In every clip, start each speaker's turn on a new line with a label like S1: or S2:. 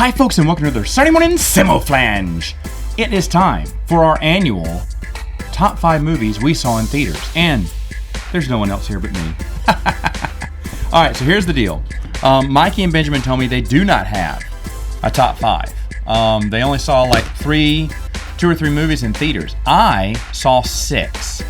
S1: Hi folks, and welcome to the Sunday morning Samoflange. It is time for our annual top 5 movies we saw in theaters. And there's no one else here but me. Alright, so here's the deal. Mikey and Benjamin told me they do not have a top 5. They only saw like 2 or 3 movies in theaters. I saw 6.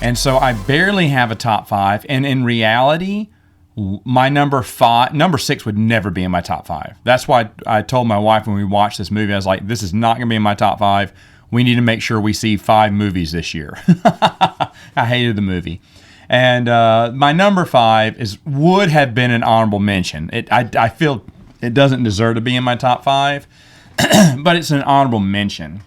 S1: And so I barely have a top 5. And in reality, my number 6 would never be in my top 5. That's why I told my wife when we watched this movie, I was like, this is not going to be in my top 5. We need to make sure we see 5 movies this year. I hated the movie. And my number 5 would have been an honorable mention. I feel it doesn't deserve to be in my top 5, but it's an honorable mention.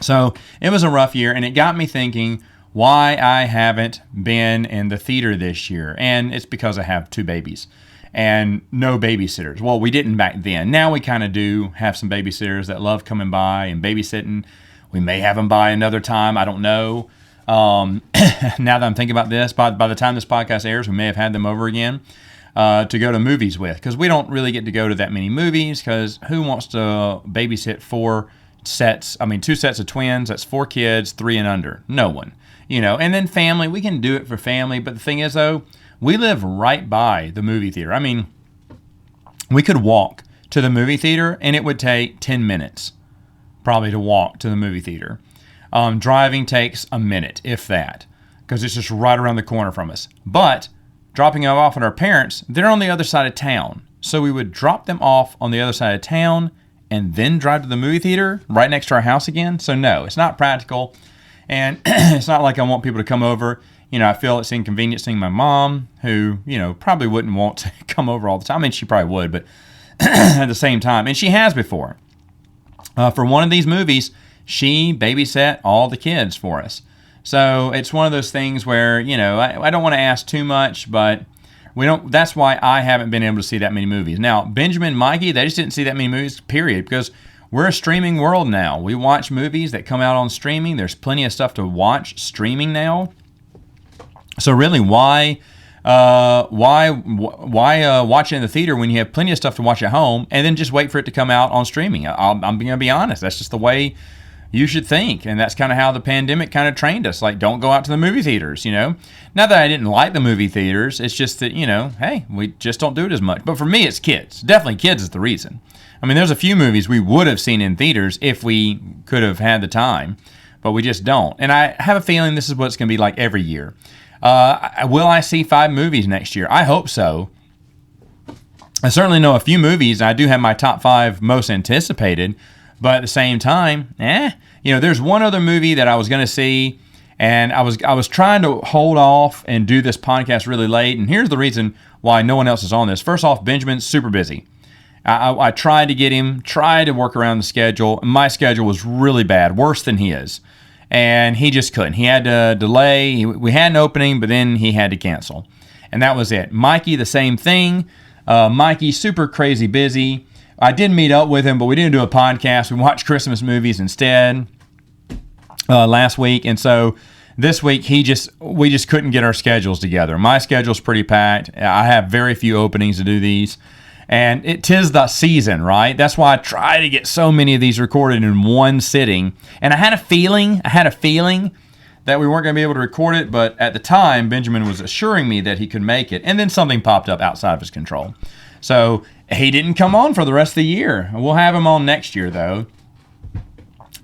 S1: So it was a rough year, and it got me thinking why I haven't been in the theater this year. And it's because I have 2 babies and no babysitters. Well, we didn't back then. Now we kind of do have some babysitters that love coming by and babysitting. We may have them by another time. I don't know. Now that I'm thinking about this, by the time this podcast airs, we may have had them over again to go to movies with, because we don't really get to go to that many movies, because who wants to babysit 2 sets of twins? That's 4 kids, 3 and under. No one. And then family, we can do it for family. But the thing is, though, we live right by the movie theater. I mean, we could walk to the movie theater, and it would take 10 minutes probably to walk to the movie theater. Driving takes a minute, if that, because it's just right around the corner from us. But dropping them off at our parents, they're on the other side of town. So we would drop them off on the other side of town and then drive to the movie theater right next to our house again. So no, it's not practical. And it's not like I want people to come over. I feel it's inconveniencing my mom, who, probably wouldn't want to come over all the time. I mean, she probably would, but at the same time, and she has before. For one of these movies, she babysat all the kids for us. So it's one of those things where, I don't want to ask too much, but that's why I haven't been able to see that many movies. Now, Benjamin and Mikey, they just didn't see that many movies, period, because we're a streaming world now. We watch movies that come out on streaming. There's plenty of stuff to watch streaming now. So really, why watch it in the theater when you have plenty of stuff to watch at home, and then just wait for it to come out on streaming? I'm going to be honest. That's just the way you should think, and that's kind of how the pandemic kind of trained us. Like, don't go out to the movie theaters. Not that I didn't like the movie theaters. It's just that hey, we just don't do it as much. But for me, it's kids. Definitely, kids is the reason. I mean, there's a few movies we would have seen in theaters if we could have had the time, but we just don't. And I have a feeling this is what it's going to be like every year. Will I see 5 movies next year? I hope so. I certainly know a few movies. I do have my top 5 most anticipated, but at the same time, there's one other movie that I was going to see, and I was trying to hold off and do this podcast really late, and here's the reason why no one else is on this. First off, Benjamin's super busy. I tried to get him, tried to work around the schedule. My schedule was really bad, worse than his. And he just couldn't. He had to delay. We had an opening, but then he had to cancel. And that was it. Mikey, the same thing. Mikey, super crazy busy. I did meet up with him, but we didn't do a podcast. We watched Christmas movies instead last week. And so this week, we just couldn't get our schedules together. My schedule's pretty packed. I have very few openings to do these. And it 'tis the season, right? That's why I try to get so many of these recorded in one sitting. And I had a feeling that we weren't going to be able to record it, but at the time, Benjamin was assuring me that he could make it, and then something popped up outside of his control. So he didn't come on for the rest of the year. We'll have him on next year, though.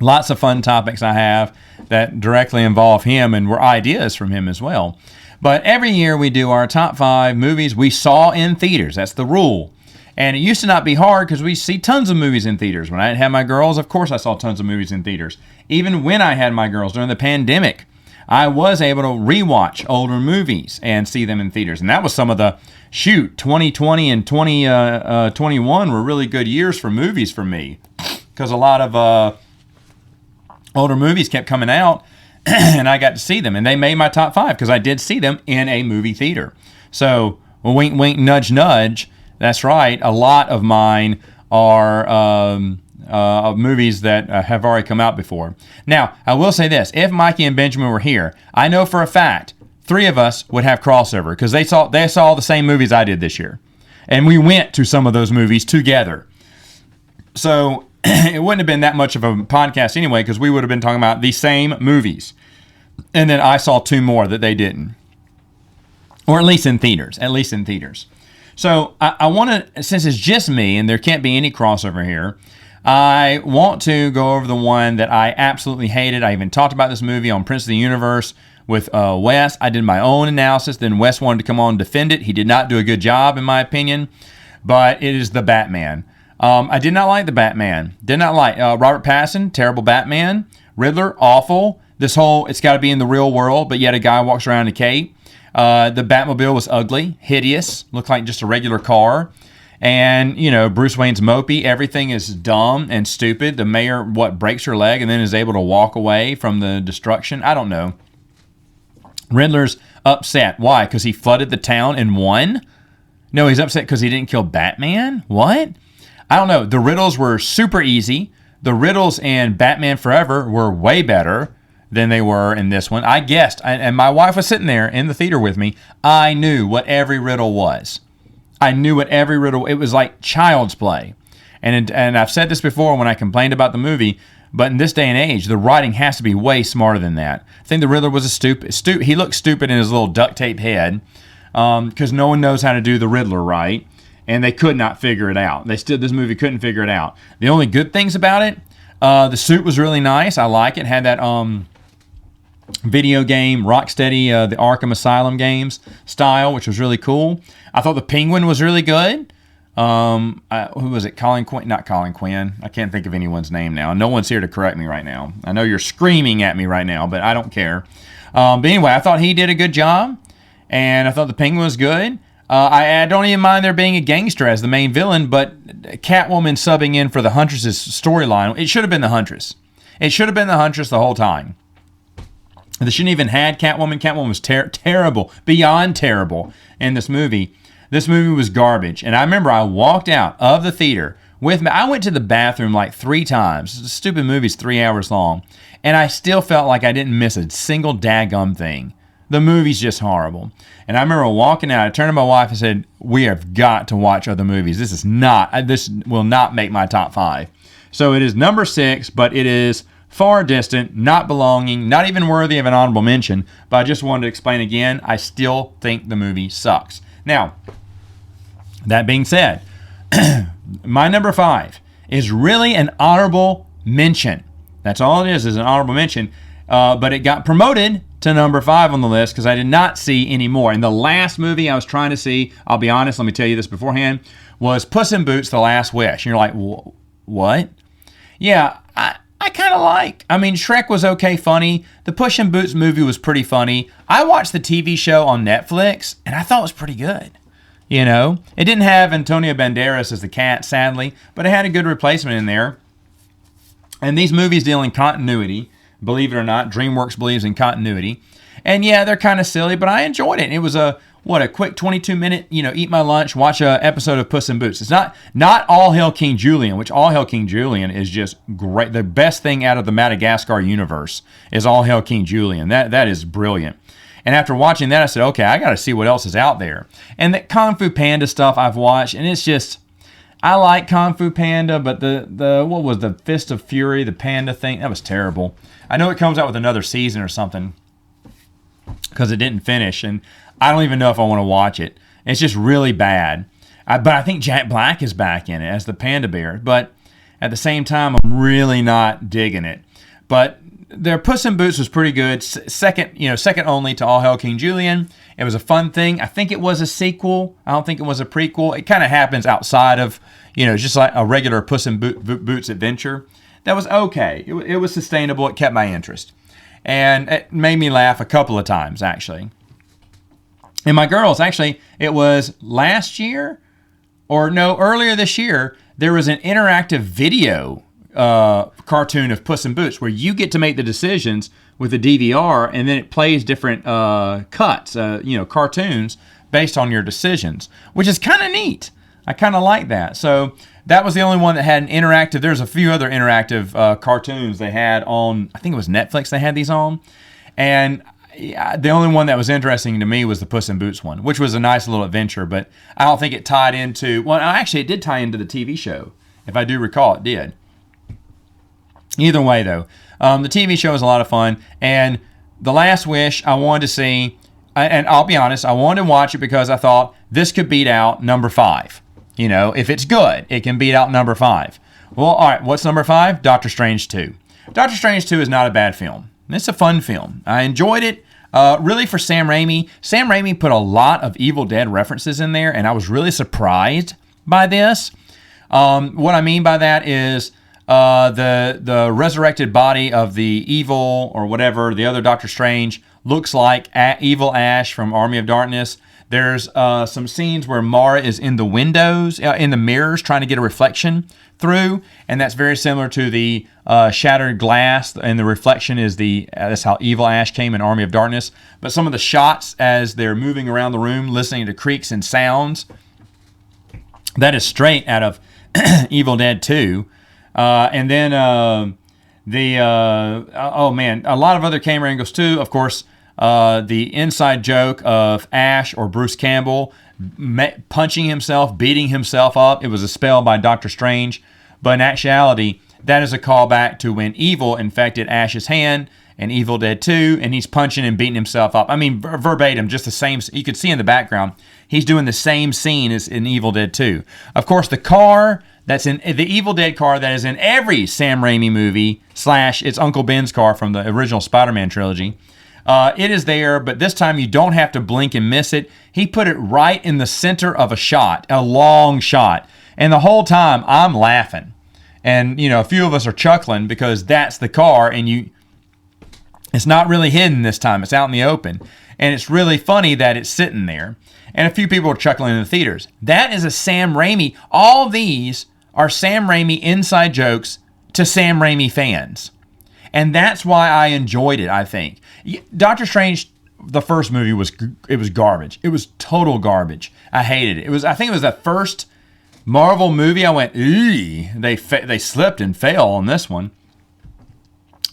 S1: Lots of fun topics I have that directly involve him and were ideas from him as well. But every year we do our top 5 movies we saw in theaters. That's the rule. And it used to not be hard because we see tons of movies in theaters. When I had my girls, of course I saw tons of movies in theaters. Even when I had my girls during the pandemic, I was able to rewatch older movies and see them in theaters. And that was some of 2020 and 2021 were really good years for movies for me, because a lot of older movies kept coming out and I got to see them. And they made my top 5 because I did see them in a movie theater. So, wink, wink, nudge, nudge. That's right. A lot of mine are movies that have already come out before. Now, I will say this. If Mikey and Benjamin were here, I know for a fact 3 of us would have crossover because they saw the same movies I did this year. And we went to some of those movies together. So it wouldn't have been that much of a podcast anyway, because we would have been talking about the same movies. And then I saw 2 more that they didn't. Or at least in theaters. So I want to, since it's just me and there can't be any crossover here, I want to go over the one that I absolutely hated. I even talked about this movie on Prince of the Universe with Wes. I did my own analysis. Then Wes wanted to come on and defend it. He did not do a good job, in my opinion. But it is The Batman. I did not like The Batman. Did not like Robert Pattinson, terrible Batman. Riddler, awful. This whole, it's got to be in the real world, but yet a guy walks around in a cape. The Batmobile was ugly, hideous, looked like just a regular car. And, Bruce Wayne's mopey. Everything is dumb and stupid. The mayor, breaks her leg and then is able to walk away from the destruction? I don't know. Riddler's upset. Why? Because he flooded the town and won? No, he's upset because he didn't kill Batman? What? I don't know. The riddles were super easy. The riddles in Batman Forever were way better than they were in this one. I guessed, and my wife was sitting there in the theater with me. I knew what every riddle was. It was like child's play. And I've said this before when I complained about the movie, but in this day and age, the writing has to be way smarter than that. I think the Riddler was he looked stupid in his little duct tape head because no one knows how to do the Riddler right, and they could not figure it out. This movie couldn't figure it out. The only good things about it, the suit was really nice. I like it. Had that video game, Rocksteady, the Arkham Asylum games style, which was really cool. I thought the Penguin was really good. Who was it? Colin Quinn? Not Colin Quinn. I can't think of anyone's name now. No one's here to correct me right now. I know you're screaming at me right now, but I don't care. But anyway, I thought he did a good job, and I thought the Penguin was good. I don't even mind there being a gangster as the main villain, but Catwoman subbing in for the Huntress' storyline, it should have been the Huntress. It should have been the Huntress the whole time. They shouldn't even had Catwoman. Catwoman was terrible, beyond terrible in this movie. This movie was garbage. And I remember I walked out of the theater with me. I went to the bathroom like 3 times. The stupid movie's 3 hours long. And I still felt like I didn't miss a single daggum thing. The movie's just horrible. And I remember walking out. I turned to my wife and said, we have got to watch other movies. This will not make my top 5. So it is number 6, but it is far distant, not belonging, not even worthy of an honorable mention. But I just wanted to explain again, I still think the movie sucks. Now, that being said, my number 5 is really an honorable mention. That's all it is an honorable mention. But it got promoted to number 5 on the list because I did not see any more. And the last movie I was trying to see, I'll be honest, let me tell you this beforehand, was Puss in Boots: The Last Wish. And you're like, what? Yeah, I kind of like. I mean, Shrek was okay, funny. The Puss in Boots movie was pretty funny. I watched the TV show on Netflix, and I thought it was pretty good. It didn't have Antonio Banderas as the cat, sadly, but it had a good replacement in there. And these movies deal in continuity. Believe it or not, DreamWorks believes in continuity. And yeah, they're kind of silly, but I enjoyed it. And it was a quick 22-minute, eat my lunch, watch an episode of Puss in Boots. It's not All Hail King Julian, which All Hail King Julian is just great. The best thing out of the Madagascar universe is All Hail King Julian. That is brilliant. And after watching that, I said, okay, I got to see what else is out there. And the Kung Fu Panda stuff I've watched, and it's just, I like Kung Fu Panda, but what was the Fist of Fury, the panda thing? That was terrible. I know it comes out with another season or something because it didn't finish, and I don't even know if I want to watch it. It's just really bad. But I think Jack Black is back in it as the panda bear. But at the same time, I'm really not digging it. But their Puss in Boots was pretty good. Second only to All Hail King Julian. It was a fun thing. I think it was a sequel. I don't think it was a prequel. It kind of happens outside of, just like a regular Puss in Boots adventure. That was okay. It was sustainable. It kept my interest. And it made me laugh a couple of times, actually. And my girls, actually, it was last year, earlier this year, there was an interactive video cartoon of Puss in Boots where you get to make the decisions with the DVR, and then it plays different cuts, cartoons based on your decisions, which is kind of neat. I kind of like that. So that was the only one that had an interactive. There's a few other interactive cartoons they had on, I think it was Netflix they had these on. And the only one that was interesting to me was the Puss in Boots one, which was a nice little adventure, but I don't think it tied into, well, actually it did tie into the TV show. If I do recall, it did. Either way, though, the TV show was a lot of fun. And The Last Wish, I wanted to see, and I'll be honest, I wanted to watch it because I thought this could beat out number 5. You know, if it's good, it can beat out number 5. Well, all right, what's number 5? Doctor Strange 2. Doctor Strange 2 is not a bad film. It's a fun film. I enjoyed it. Really, for Sam Raimi. Sam Raimi put a lot of Evil Dead references in there, and I was really surprised by this. What I mean by that is the resurrected body of the evil, or whatever, the other Doctor Strange, looks like evil Ash from Army of Darkness. There's some scenes where Mara is in the windows, in the mirrors, trying to get a reflection through, and that's very similar to the shattered glass, and the reflection is that's how evil Ash came in Army of Darkness. But some of the shots as they're moving around the room, listening to creaks and sounds, that is straight out of Evil Dead 2. And then oh man, a lot of other camera angles too. Of course, the inside joke of Ash, or Bruce Campbell, punching himself, beating himself up. It was a spell by Doctor Strange. But in actuality, that is a callback to when evil infected Ash's hand in Evil Dead 2, and he's punching and beating himself up. I mean, verbatim, just the same. You could see in the background, he's doing the same scene as in Evil Dead 2. Of course, the car that's in the Evil Dead car that is in every Sam Raimi movie, / it's Uncle Ben's car from the original Spider-Man trilogy. It is there, but this time you don't have to blink and miss it. He put it right in the center of a shot, a long shot. And the whole time I'm laughing. And, you know, a few of us are chuckling because that's the car, and it's not really hidden this time. It's out in the open. And it's really funny that it's sitting there. And a few people are chuckling in the theaters. That is a Sam Raimi. All these are Sam Raimi inside jokes to Sam Raimi fans. And that's why I enjoyed it, I think. Doctor Strange, the first movie, was garbage. It was total garbage. I hated it. I think it was the first Marvel movie I went, eee. They slipped and fell on this one.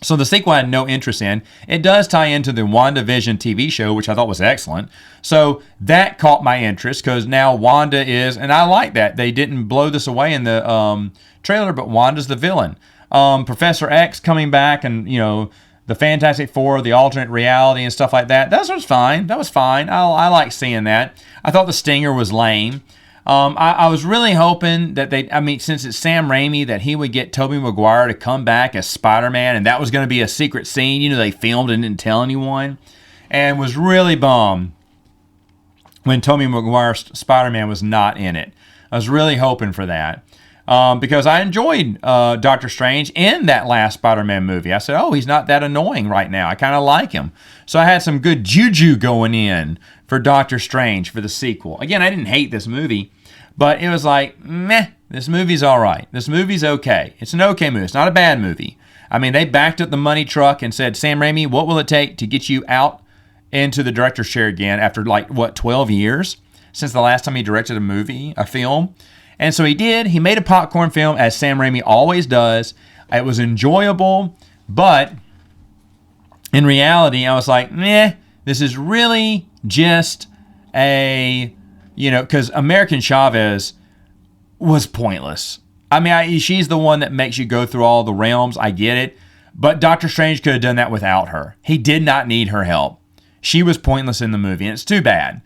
S1: So the sequel I had no interest in. It does tie into the WandaVision TV show, which I thought was excellent. So that caught my interest because now Wanda is, and I like that. They didn't blow this away in the trailer, but Wanda's the villain. Professor X coming back, and, you know, the Fantastic Four, the alternate reality and stuff like that. That was fine. I like seeing that. I thought the stinger was lame. I was really hoping that since it's Sam Raimi, that he would get Tobey Maguire to come back as Spider-Man, and that was going to be a secret scene. You know, they filmed and didn't tell anyone, and was really bummed when Tobey Maguire's Spider-Man was not in it. I was really hoping for that. Because I enjoyed Doctor Strange in that last Spider-Man movie. I said, oh, he's not that annoying right now. I kind of like him. So I had some good juju going in for Doctor Strange for the sequel. Again, I didn't hate this movie, but it was like, meh, this movie's all right. This movie's okay. It's an okay movie. It's not a bad movie. I mean, they backed up the money truck and said, Sam Raimi, what will it take to get you out into the director's chair again after, 12 years since the last time he directed a film? And so he did. He made a popcorn film, as Sam Raimi always does. It was enjoyable, but in reality, I was like, meh, this is really just because American Chavez was pointless. I mean, she's the one that makes you go through all the realms. I get it. But Doctor Strange could have done that without her. He did not need her help. She was pointless in the movie, and it's too bad,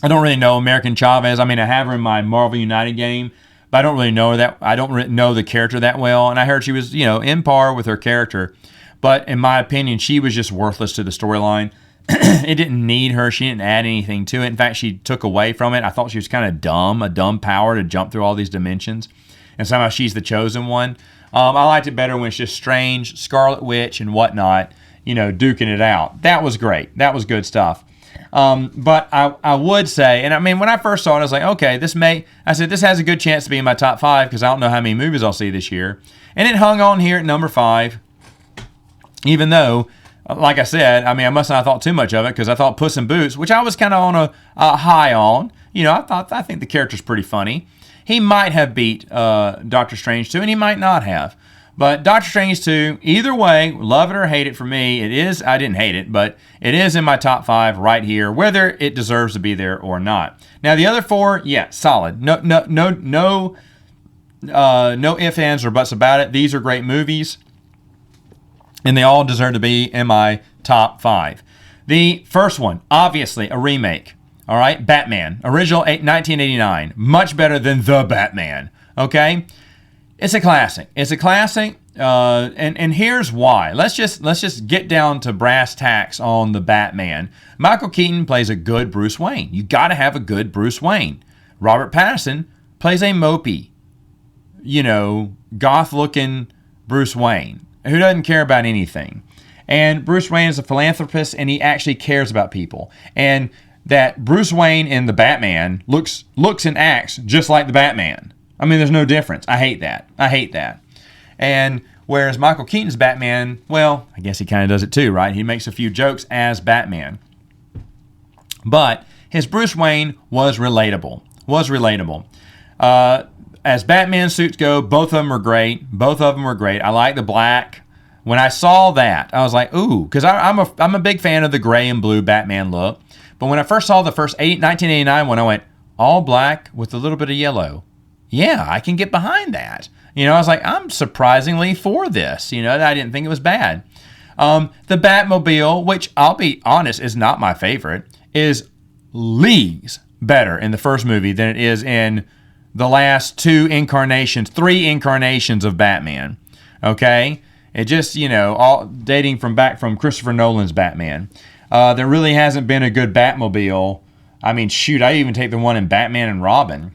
S1: I don't really know American Chavez. I mean, I have her in my Marvel United game, but I don't really know her that. I don't really know the character that well. And I heard she was, in par with her character. But in my opinion, she was just worthless to the storyline. It didn't need her. She didn't add anything to it. In fact, she took away from it. I thought she was kind of dumb, a dumb power to jump through all these dimensions. And somehow she's the chosen one. I liked it better when it's just Strange, Scarlet Witch, and whatnot, duking it out. That was great. That was good stuff. But I would say, and I mean, when I first saw it, I was like, okay, this has a good chance to be in my top 5 because I don't know how many movies I'll see this year. And it hung on here at number 5, even though, like I said, I mean, I must not have thought too much of it because I thought Puss in Boots, which I was kind of on a high on, I think the character's pretty funny. He might have beat Doctor Strange too, and he might not have. But Doctor Strange 2, either way, love it or hate it for me, it is, I didn't hate it, but it is in my top 5 right here, whether it deserves to be there or not. Now, the other 4, yeah, solid. No ifs, ands, or buts about it. These are great movies, and they all deserve to be in my top 5. The first one, obviously, a remake. All right, Batman, original 1989, much better than The Batman. Okay, it's a classic. It's a classic, and here's why. Let's just get down to brass tacks on the Batman. Michael Keaton plays a good Bruce Wayne. You got to have a good Bruce Wayne. Robert Pattinson plays a mopey, goth-looking Bruce Wayne who doesn't care about anything. And Bruce Wayne is a philanthropist, and he actually cares about people. And that Bruce Wayne in the Batman looks and acts just like the Batman. I mean, there's no difference. I hate that. And whereas Michael Keaton's Batman, well, I guess he kind of does it too, right? He makes a few jokes as Batman. But his Bruce Wayne was relatable. As Batman suits go, both of them were great. I like the black. When I saw that, I was like, ooh, because I'm a big fan of the gray and blue Batman look. But when I first saw the first 1989 one, I went, all black with a little bit of yellow. Yeah, I can get behind that. I was like, I'm surprisingly for this. I didn't think it was bad. The Batmobile, which I'll be honest is not my favorite, is leagues better in the first movie than it is in the last 3 incarnations of Batman. Okay? It just, all dating from Christopher Nolan's Batman. There really hasn't been a good Batmobile. I mean, shoot, I even take the one in Batman and Robin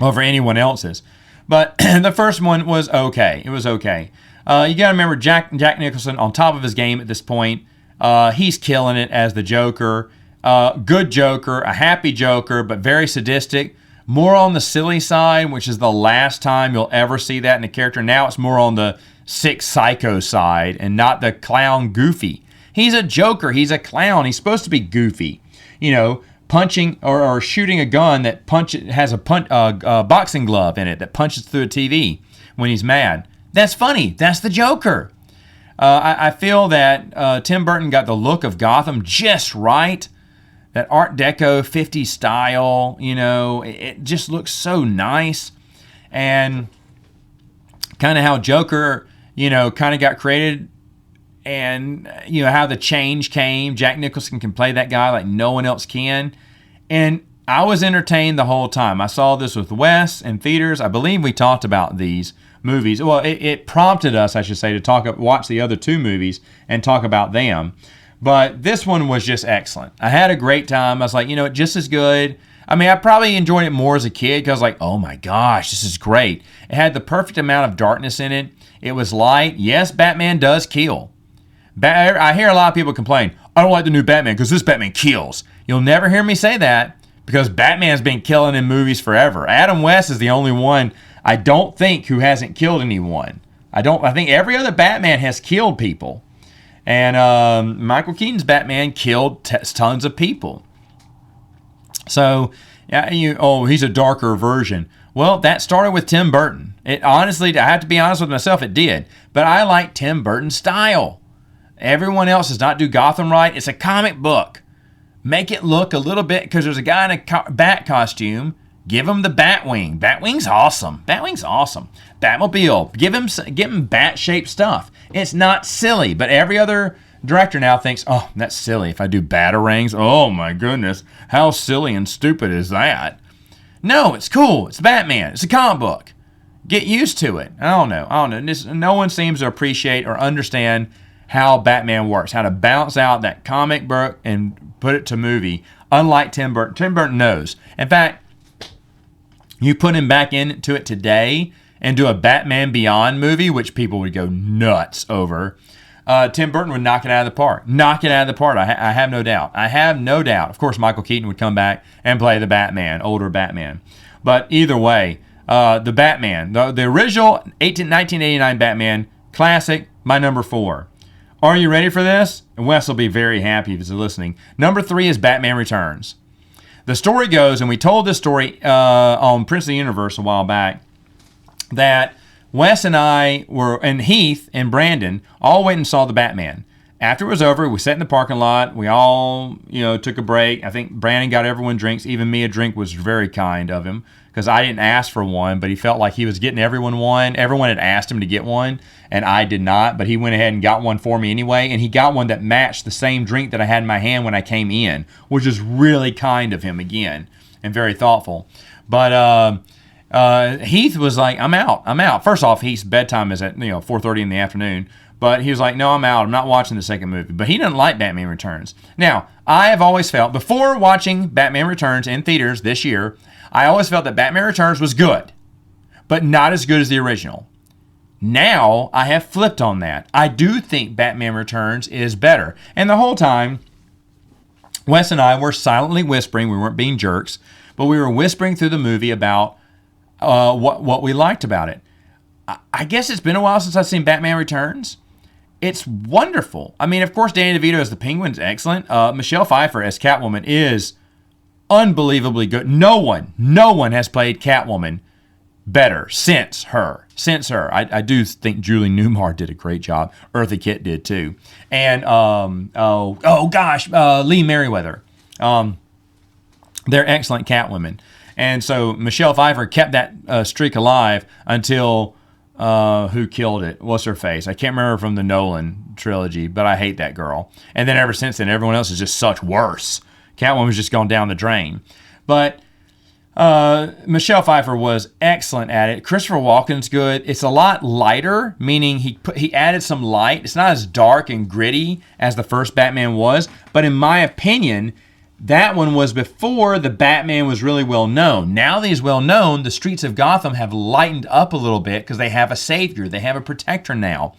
S1: over anyone else's. But the first one was okay. It was okay. You got to remember Jack Nicholson on top of his game at this point. He's killing it as the Joker. Good Joker, a happy Joker, but very sadistic. More on the silly side, which is the last time you'll ever see that in a character. Now it's more on the sick psycho side and not the clown goofy. He's a Joker. He's a clown. He's supposed to be goofy. Punching or shooting a gun that has a boxing glove in it that punches through a TV when he's mad. That's funny. That's the Joker. I feel that Tim Burton got the look of Gotham just right. That Art Deco 50s style, it just looks so nice. And kind of how Joker, kind of got created. And, how the change came. Jack Nicholson can play that guy like no one else can. And I was entertained the whole time. I saw this with Wes in theaters. I believe we talked about these movies. Well, it prompted us, I should say, to watch the other 2 movies and talk about them. But this one was just excellent. I had a great time. I was like, just as good. I mean, I probably enjoyed it more as a kid because I was like, oh my gosh, this is great. It had the perfect amount of darkness in it. It was light. Yes, Batman does kill. I hear a lot of people complain, I don't like the new Batman because this Batman kills. You'll never hear me say that because Batman's been killing in movies forever. Adam West is the only one I don't think who hasn't killed anyone. I think every other Batman has killed people. And Michael Keaton's Batman killed tons of people. So, he's a darker version. Well, that started with Tim Burton. It honestly, I have to be honest with myself, it did. But I like Tim Burton's style. Everyone else does not do Gotham right. It's a comic book. Make it look a little bit, because there's a guy in a bat costume. Give him the Batwing. Batwing's awesome. Batmobile. Give him bat-shaped stuff. It's not silly, but every other director now thinks, oh, that's silly. If I do batarangs, oh my goodness, how silly and stupid is that? No, it's cool. It's Batman. It's a comic book. Get used to it. I don't know. No one seems to appreciate or understand how Batman works, how to bounce out that comic book and put it to movie, unlike Tim Burton. Tim Burton knows. In fact, you put him back into it today and do a Batman Beyond movie, which people would go nuts over, Tim Burton would knock it out of the park. I have no doubt. Of course, Michael Keaton would come back and play the Batman, older Batman. But either way, the Batman, the original 1989 Batman, classic, my number 4. Are you ready for this? And Wes will be very happy if he's listening. Number 3 is Batman Returns. The story goes, and we told this story on Prince of the Universe a while back, that Wes and and Heath and Brandon all went and saw the Batman. After it was over, we sat in the parking lot. We all, took a break. I think Brandon got everyone drinks. Even me a drink, was very kind of him because I didn't ask for one, but he felt like he was getting everyone one. Everyone had asked him to get one, and I did not, but he went ahead and got one for me anyway, and he got one that matched the same drink that I had in my hand when I came in, which is really kind of him again and very thoughtful. But Heath was like, I'm out. First off, Heath's bedtime is at 4:30 in the afternoon. But he was like, no, I'm out. I'm not watching the second movie. But he doesn't like Batman Returns. Now, I have always felt, before watching Batman Returns in theaters this year, I always felt that Batman Returns was good, but not as good as the original. Now, I have flipped on that. I do think Batman Returns is better. And the whole time, Wes and I were silently whispering. We weren't being jerks, but we were whispering through the movie about what we liked about it. I guess it's been a while since I've seen Batman Returns. It's wonderful. I mean, of course, Danny DeVito as the Penguin's excellent. Michelle Pfeiffer as Catwoman is unbelievably good. No one has played Catwoman better since her. I do think Julie Newmar did a great job. Eartha Kitt did too. And, Lee Merriweather. They're excellent Catwomen. And so Michelle Pfeiffer kept that streak alive until... who killed it? What's her face? I can't remember from the Nolan trilogy, but I hate that girl. And then ever since then, everyone else is just such worse. Catwoman's just gone down the drain. But Michelle Pfeiffer was excellent at it. Christopher Walken's good. It's a lot lighter, meaning he added some light. It's not as dark and gritty as the first Batman was, but in my opinion, that one was before the Batman was really well known. Now that he's well known, the streets of Gotham have lightened up a little bit because they have a savior. They have a protector now.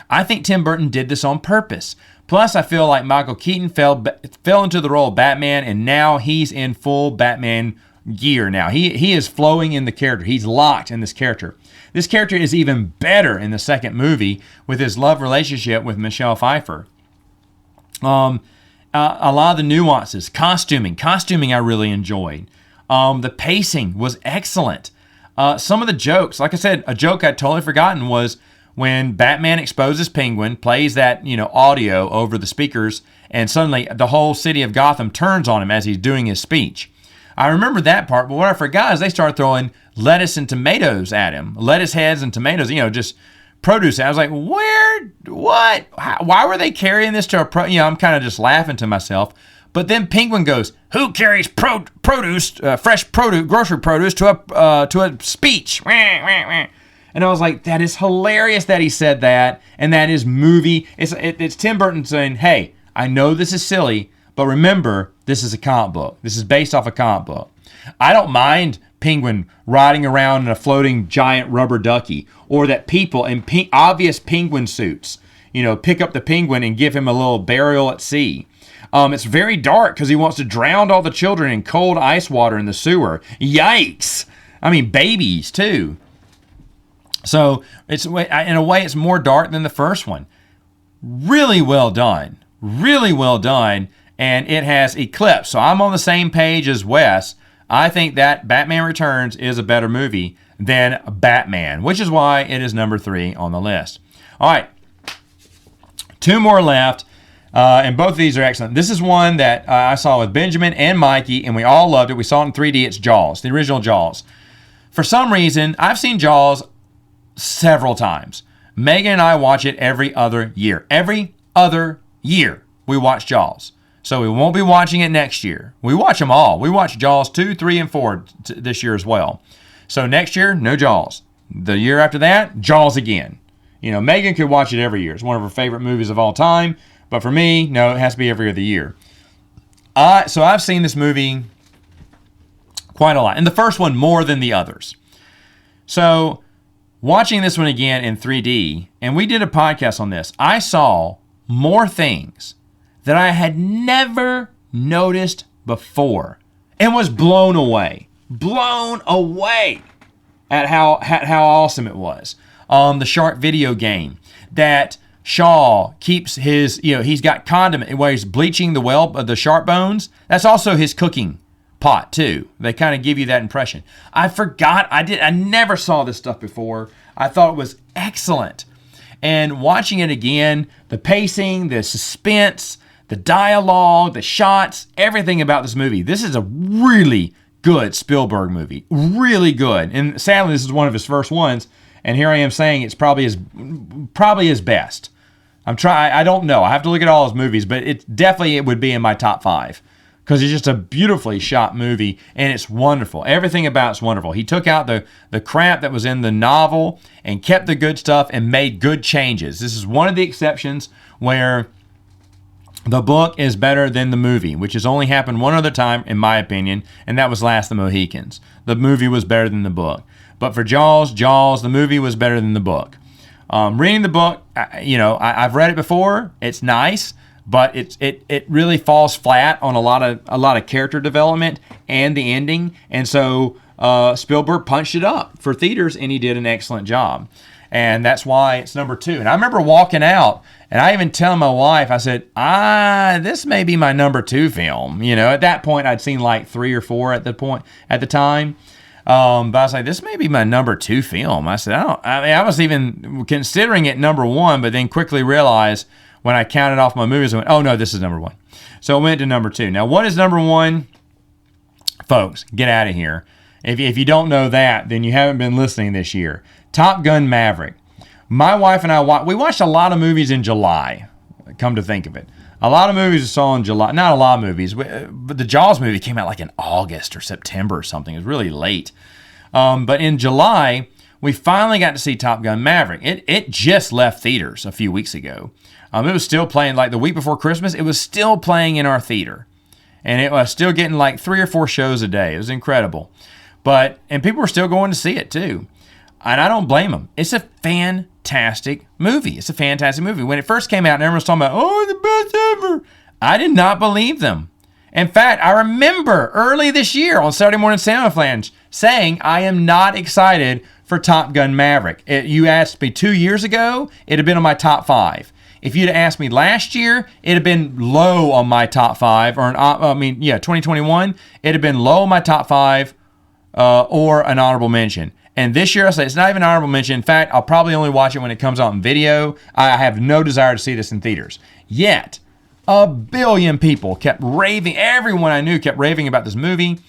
S1: I think Tim Burton did this on purpose. Plus, I feel like Michael Keaton fell into the role of Batman, and now he's in full Batman gear now. He is flowing in the character. He's locked in this character. This character is even better in the second movie with his love relationship with Michelle Pfeiffer. A lot of the nuances, costuming I really enjoyed. The pacing was excellent. Some of the jokes, like I said, a joke I'd totally forgotten was when Batman exposes Penguin, plays that audio over the speakers, and suddenly the whole city of Gotham turns on him as he's doing his speech. I remember that part, but what I forgot is they started throwing lettuce and tomatoes at him. Lettuce heads and tomatoes, just produce. I was like, what? Why were they carrying this to a I'm kind of just laughing to myself. But then Penguin goes, who carries produce, fresh produce, grocery produce to a speech? And I was like, that is hilarious that he said that. And that is movie. It's Tim Burton saying, hey, I know this is silly, but remember, this is a comic book. This is based off a comic book. I don't mind Penguin riding around in a floating giant rubber ducky, or that people in obvious penguin suits, pick up the penguin and give him a little burial at sea. It's very dark because he wants to drown all the children in cold ice water in the sewer. Yikes! I mean, babies too. So it's in a way it's more dark than the first one. Really well done, and it has Eclipse. So I'm on the same page as Wes. I think that Batman Returns is a better movie than Batman, which is why it is number 3 on the list. All right, 2 more left, and both of these are excellent. This is one that I saw with Benjamin and Mikey, and we all loved it. We saw it in 3D. It's Jaws, the original Jaws. For some reason, I've seen Jaws several times. Megan and I watch it every other year. Every other year we watch Jaws. So we won't be watching it next year. We watch them all. We watch Jaws 2, 3, and 4 this year as well. So next year, no Jaws. The year after that, Jaws again. Megan could watch it every year. It's one of her favorite movies of all time. But for me, no, it has to be every other year. So I've seen this movie quite a lot. And the first one more than the others. So watching this one again in 3D, and we did a podcast on this, I saw more things that I had never noticed before and was blown away at how awesome it was. The shark video game that Shaw keeps his, he's got condiment where he's bleaching the shark bones. That's also his cooking pot too. They kind of give you that impression. I forgot. I never saw this stuff before. I thought it was excellent. And watching it again, the pacing, the suspense, the dialogue, the shots, everything about this movie. This is a really good Spielberg movie. Really good. And sadly, this is one of his first ones. And here I am saying it's probably his best. I don't know. I have to look at all his movies, but it would be in my top 5. Because it's just a beautifully shot movie, and it's wonderful. Everything about it's wonderful. He took out the crap that was in the novel and kept the good stuff and made good changes. This is one of the exceptions where the book is better than the movie, which has only happened one other time, in my opinion, and that was Last of the Mohicans. The movie was better than the book. But for Jaws, the movie was better than the book. Reading the book, I've read it before. It's nice. But it really falls flat on a lot of character development and the ending, and so Spielberg punched it up for theaters, and he did an excellent job, and that's why it's number 2. And I remember walking out, and I even telling my wife, I said, this may be my number 2 film. At that point I'd seen like 3 or 4 at the time. But I was like, this may be my number 2 film. I said, I was even considering it number 1, but then quickly realized. When I counted off my movies, I went, oh no, this is number 1. So I went to number 2. Now, what is number 1? Folks, get out of here. If you don't know that, then you haven't been listening this year. Top Gun Maverick. My wife and I, we watched a lot of movies in July, come to think of it. A lot of movies we saw in July. Not a lot of movies, but the Jaws movie came out like in August or September or something. It was really late. But in July, we finally got to see Top Gun Maverick. It just left theaters a few weeks ago. It was still playing, like the week before Christmas, it was still playing in our theater. And it was still getting like 3 or 4 shows a day. It was incredible. And people were still going to see it too. And I don't blame them. It's a fantastic movie. When it first came out and everyone was talking about, the best ever, I did not believe them. In fact, I remember early this year on Saturday Morning Samoflange saying I am not excited for Top Gun Maverick. You asked me 2 years ago, it'd have been on my top 5. If you'd asked me last year, it'd have been low on my top 5. 2021, it'd have been low on my top 5 or an honorable mention. And this year, I say it's not even an honorable mention. In fact, I'll probably only watch it when it comes out in video. I have no desire to see this in theaters. Yet, a billion people kept raving. Everyone I knew kept raving about this movie.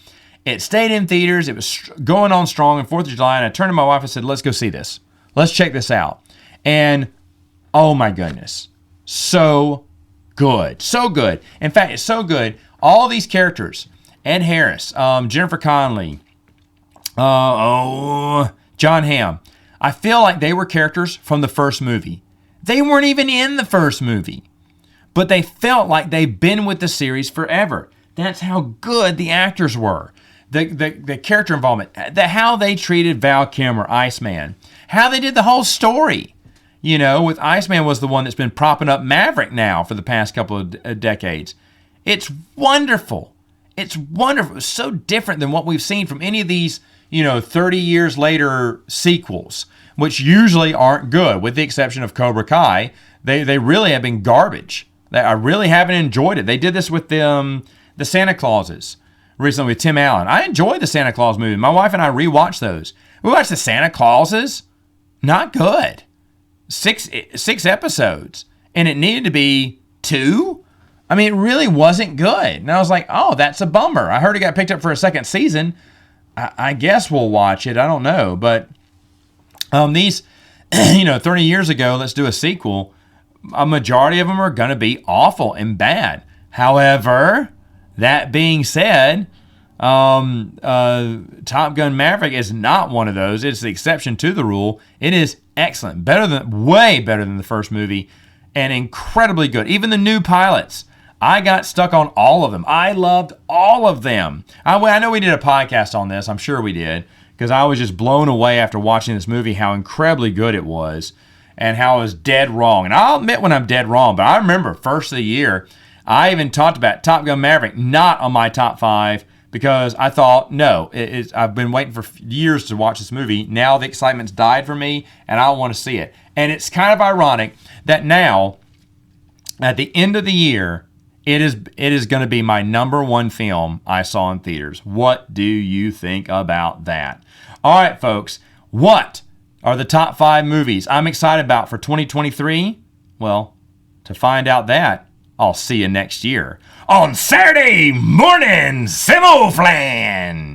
S1: It stayed in theaters. It was going on strong on 4th of July. And I turned to my wife and said, let's go see this. Let's check this out. And oh my goodness. So good. So good. In fact, it's so good. All these characters, Ed Harris, Jennifer Connelly, John Hamm, I feel like they were characters from the first movie. They weren't even in the first movie, but they felt like they've been with the series forever. That's how good the actors were. The character involvement, how they treated Val Kilmer, Iceman, how they did the whole story. With Iceman was the one that's been propping up Maverick now for the past couple of decades. It's wonderful. It's wonderful. It's so different than what we've seen from any of these, 30 years later sequels, which usually aren't good, with the exception of Cobra Kai. They really have been garbage. I really haven't enjoyed it. They did this with the Santa Clauses recently with Tim Allen. I enjoyed the Santa Claus movie. My wife and I rewatched those. We watched the Santa Clauses. Not good. Six episodes, and it needed to be 2. I mean, it really wasn't good. And I was like, oh, that's a bummer. I heard it got picked up for a second season. I guess we'll watch it. I don't know. But these, 30 years ago, let's do a sequel. A majority of them are going to be awful and bad. However, that being said, Top Gun Maverick is not one of those. It's the exception to the rule. It is excellent. Way better than the first movie, and incredibly good. Even the new pilots, I got stuck on all of them. I loved all of them. I know we did a podcast on this. I'm sure we did, because I was just blown away after watching this movie how incredibly good it was and how I was dead wrong. And I'll admit when I'm dead wrong, but I remember first of the year, I even talked about Top Gun Maverick not on my top 5 because I thought, no, I've been waiting for years to watch this movie. Now the excitement's died for me, and I want to see it. And it's kind of ironic that now, at the end of the year, It is going to be my number one film I saw in theaters. What do you think about that? All right, folks. What are the top 5 movies I'm excited about for 2023? Well, to find out that, I'll see you next year on Saturday Morning Samoflange.